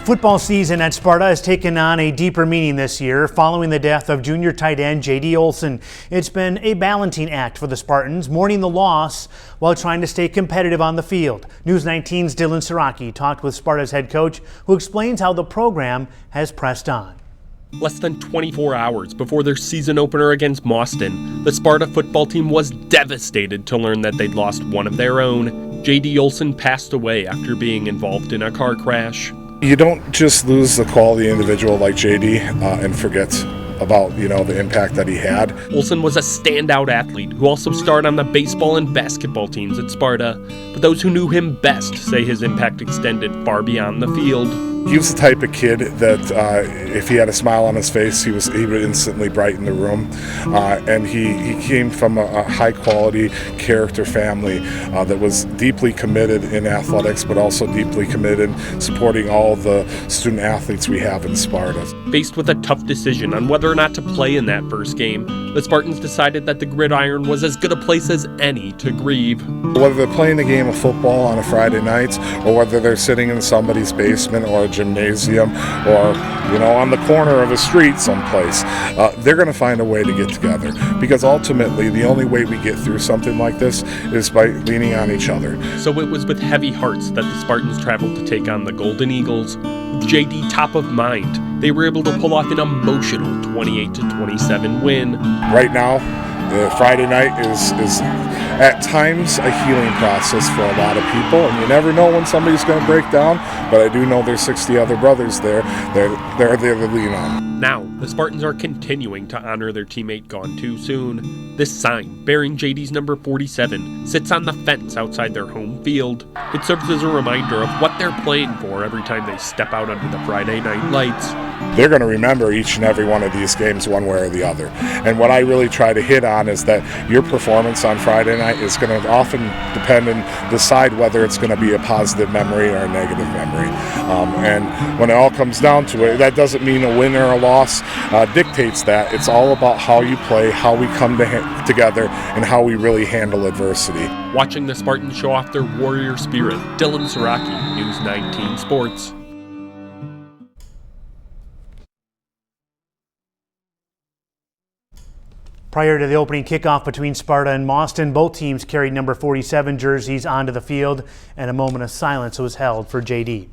Football season at Sparta has taken on a deeper meaning this year following the death of junior tight end JD Olson. It's been a balancing act for the Spartans, mourning the loss while trying to stay competitive on the field. News 19's Dylan Siraki talked with Sparta's head coach, who explains how the program has pressed on. Less than 24 hours before their season opener against Mauston, the Sparta football team was devastated to learn that they'd lost one of their own. JD Olson passed away after being involved in a car crash. You don't just lose the quality individual like JD and forget about, the impact that he had. Olson was a standout athlete who also starred on the baseball and basketball teams at Sparta, but those who knew him best say his impact extended far beyond the field. He was the type of kid that if he had a smile on his face, he would instantly brighten the room. And he came from a high-quality character family that was deeply committed in athletics, but also deeply committed in supporting all the student athletes we have in Sparta. Faced with a tough decision on whether or not to play in that first game, the Spartans decided that the gridiron was as good a place as any to grieve. Whether they're playing a game of football on a Friday night, or whether they're sitting in somebody's basement or a gymnasium, or on the corner of a street someplace, they're going to find a way to get together, because ultimately the only way we get through something like this is by leaning on each other. So it was with heavy hearts that the Spartans traveled to take on the Golden Eagles. With JD top of mind, they were able to pull off an emotional 28-27 win. Right now, the Friday night is at times a healing process for a lot of people, and you never know when somebody's going to break down, but I do know there's 60 other brothers there. They're there to lean on. Now, the Spartans are continuing to honor their teammate gone too soon. This sign, bearing JD's number 47, sits on the fence outside their home field. It serves as a reminder of what they're playing for every time they step out under the Friday night lights. They're going to remember each and every one of these games one way or the other. And what I really try to hit on is that your performance on Friday night is going to often depend and decide whether it's going to be a positive memory or a negative memory. And when it all comes down to it, that doesn't mean a win or a loss dictates that. It's all about how you play, how we come together, and how we really handle adversity. Watching the Spartans show off their warrior spirit, Dylan Siraki, News 19 Sports. Prior to the opening kickoff between Sparta and Mauston, both teams carried number 47 jerseys onto the field, and a moment of silence was held for JD.